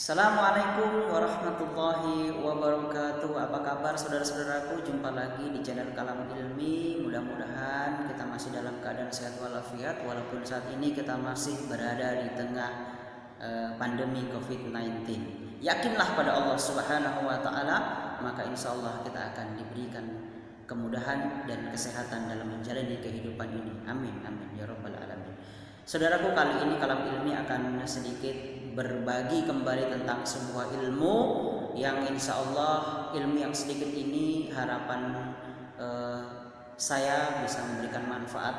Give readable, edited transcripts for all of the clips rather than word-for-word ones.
Assalamualaikum warahmatullahi wabarakatuh. Apa kabar saudara-saudaraku? Jumpa lagi di channel Kalam Ilmi. Mudah-mudahan kita masih dalam keadaan sehat walafiat, walaupun saat ini kita masih berada di tengah pandemi COVID-19. Yakinlah pada Allah Subhanahu wa taala, maka insya Allah kita akan diberikan kemudahan dan kesehatan dalam menjalani kehidupan ini. Amin amin ya rabbal alamin. Saudaraku, kali ini Kalam Ilmi akan sedikit berbagi kembali tentang sebuah ilmu yang insya Allah ilmu yang sedikit ini harapan saya bisa memberikan manfaat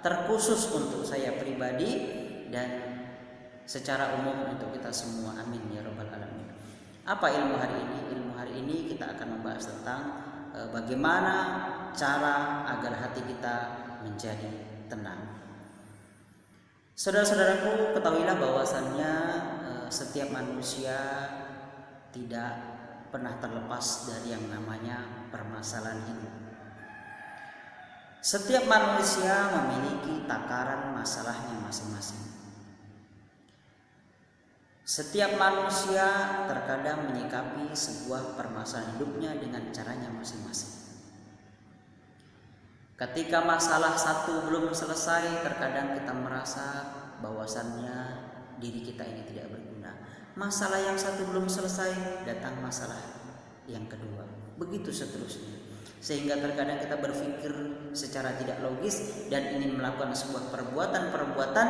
terkhusus untuk saya pribadi dan secara umum untuk kita semua. Amin ya rabbal alamin. Apa ilmu hari ini? Ilmu hari ini kita akan membahas tentang bagaimana cara agar hati kita menjadi tenang. Saudara-saudaraku, ketahuilah bahwasannya setiap manusia tidak pernah terlepas dari yang namanya permasalahan hidup. Setiap manusia memiliki takaran masalahnya masing-masing. Setiap manusia terkadang menyikapi sebuah permasalahan hidupnya dengan caranya masing-masing. Ketika masalah satu belum selesai, terkadang kita merasa bahwasannya diri kita ini tidak berguna. Masalah yang satu belum selesai, datang masalah yang kedua. Begitu seterusnya. Sehingga terkadang kita berpikir secara tidak logis dan ingin melakukan sebuah perbuatan-perbuatan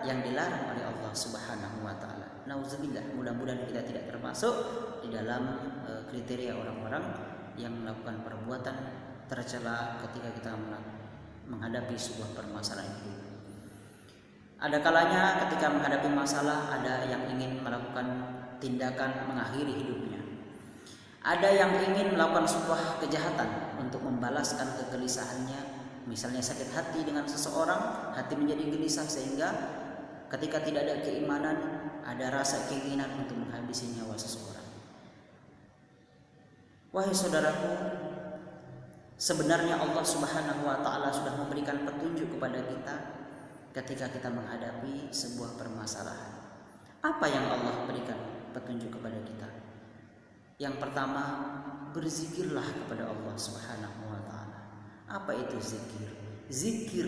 yang dilarang oleh Allah Subhanahu wa taala. Nauzubillah, mudah-mudahan kita tidak termasuk di dalam kriteria orang-orang yang melakukan perbuatan tercela ketika kita menghadapi sebuah permasalahan itu. Ada kalanya ketika menghadapi masalah, ada yang ingin melakukan tindakan mengakhiri hidupnya. Ada yang ingin melakukan sebuah kejahatan untuk membalaskan kegelisahannya. Misalnya sakit hati dengan seseorang, hati menjadi gelisah sehingga ketika tidak ada keimanan, ada rasa keinginan untuk menghabisi nyawa seseorang. Wahai saudaraku, sebenarnya Allah Subhanahu wa taala sudah memberikan petunjuk kepada kita ketika kita menghadapi sebuah permasalahan. Apa yang Allah berikan petunjuk kepada kita? Yang pertama, berzikirlah kepada Allah Subhanahu wa taala. Apa itu zikir? Zikir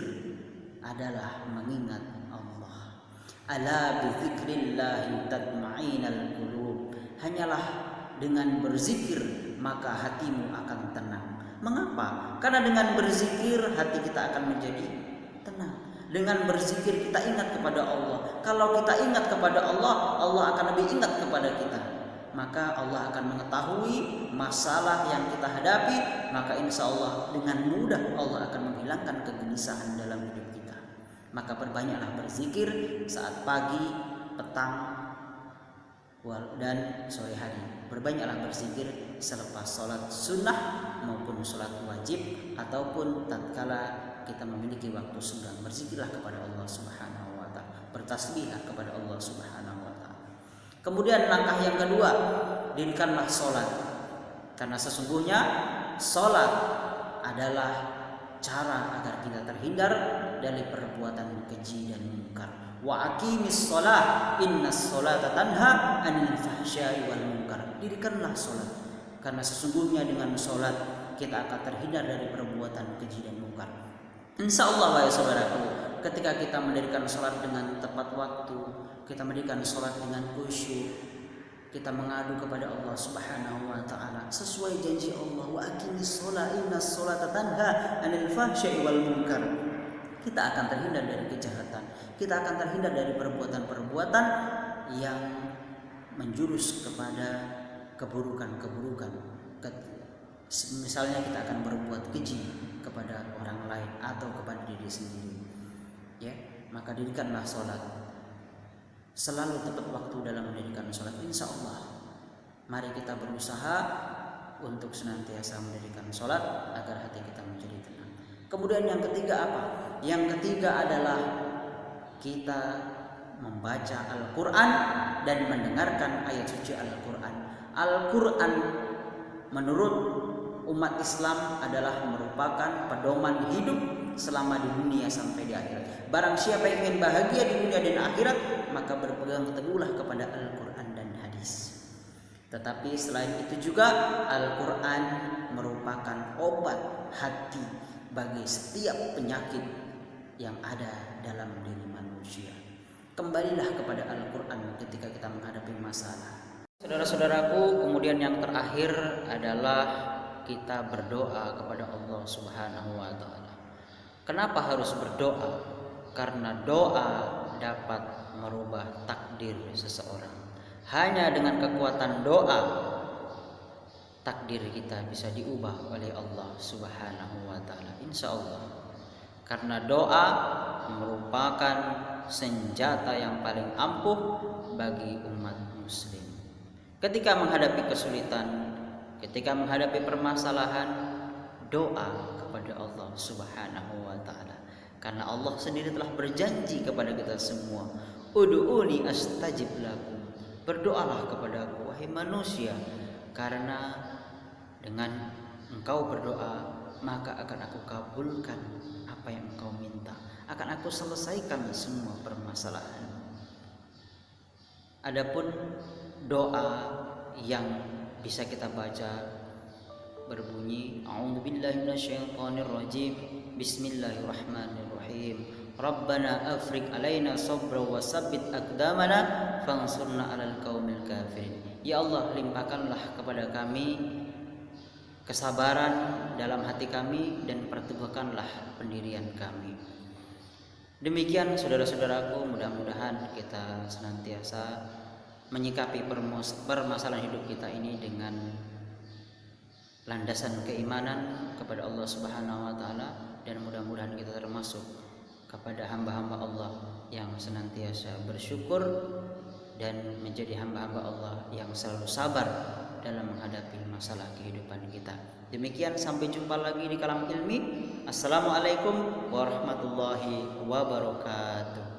adalah mengingat Allah. Ala bizikrillah tatma'innal qulub. Hanyalah dengan berzikir maka hatimu akan tenang. Mengapa? Karena dengan berzikir hati kita akan menjadi tenang. Dengan berzikir kita ingat kepada Allah. Kalau kita ingat kepada Allah, Allah akan lebih ingat kepada kita. Maka Allah akan mengetahui masalah yang kita hadapi. Maka insya Allah dengan mudah Allah akan menghilangkan kegelisahan dalam hidup kita. Maka perbanyaklah berzikir saat pagi, petang, dan sore hari. Berbanyaklah berzikir selepas sholat sunnah maupun sholat wajib ataupun tatkala kita memiliki waktu senggang. Berzikirlah kepada Allah Subhanahu wa taala, bertasbihlah kepada Allah Subhanahu wa taala. Kemudian langkah yang kedua, dirikanlah sholat. Karena sesungguhnya sholat adalah cara agar kita terhindar dari perbuatan keji dan munkar. Wa aqimis sholat, innas sholata tanha 'anil fahsya'i wal munkar. Dirikanlah sholat, karena sesungguhnya dengan sholat kita akan terhindar dari perbuatan keji dan munkar. Insya Allah wahai saudaraku, ketika kita mendirikan sholat dengan tepat waktu, kita mendirikan sholat dengan khusyuk, kita mengadu kepada Allah Subhanahu wa taala sesuai janji Allah, wa aqimis sholat innas sholata tanha 'anil fahsya'i wal munkar. Kita akan terhindar dari kejahatan, kita akan terhindar dari perbuatan-perbuatan yang menjurus kepada keburukan-keburukan. Misalnya kita akan berbuat keji kepada orang lain atau kepada diri sendiri. Ya, maka dirikanlah sholat. Selalu tepat waktu dalam mendirikan sholat. Insya Allah, mari kita berusaha untuk senantiasa mendirikan sholat agar hati kita menjadi tenang. Kemudian yang ketiga apa? Yang ketiga adalah kita membaca Al-Quran dan mendengarkan ayat suci Al-Quran. Al-Quran menurut umat Islam adalah merupakan pedoman hidup selama di dunia sampai di akhirat. Barang siapa yang ingin bahagia di dunia dan akhirat, maka berpegang teguhlah kepada Al-Quran dan hadis. Tetapi selain itu juga Al-Quran merupakan obat hati bagi setiap penyakit yang ada dalam diri manusia. Kembalilah kepada Al-Quran ketika kita menghadapi masalah. Saudara-saudaraku, kemudian yang terakhir adalah kita berdoa kepada Allah Subhanahu wa taala. Kenapa harus berdoa? Karena doa dapat merubah takdir seseorang. Hanya dengan kekuatan doa takdir kita bisa diubah oleh Allah Subhanahu wa taala, insyaallah. Karena doa merupakan senjata yang paling ampuh bagi umat muslim. Ketika menghadapi kesulitan, ketika menghadapi permasalahan, doa kepada Allah Subhanahu wa taala. Karena Allah sendiri telah berjanji kepada kita semua, ud'uuni astajib lakum. Berdoalah kepadaku wahai manusia, karena dengan engkau berdoa maka akan aku kabulkan apa yang engkau minta, akan aku selesaikan semua permasalahan. Adapun doa yang bisa kita baca berbunyi a'udzubillahi minasyaitonirrajim, bismillahirrahmanirrahim, Rabbana afriq alaina sabra wa sabbit aqdamana fansurna 'alal qaumil kafirin. Ya Allah, limpahkanlah kepada kami kesabaran dalam hati kami dan perteguhkanlah pendirian kami. Demikian saudara-saudaraku, mudah-mudahan kita senantiasa menyikapi permasalahan hidup kita ini dengan landasan keimanan kepada Allah Subhanahu wa taala, dan mudah-mudahan kita termasuk kepada hamba-hamba Allah yang senantiasa bersyukur dan menjadi hamba-hamba Allah yang selalu sabar dalam menghadapi masalah kehidupan kita. Demikian, sampai jumpa lagi di Kalam Ilmi. Assalamualaikum warahmatullahi wabarakatuh.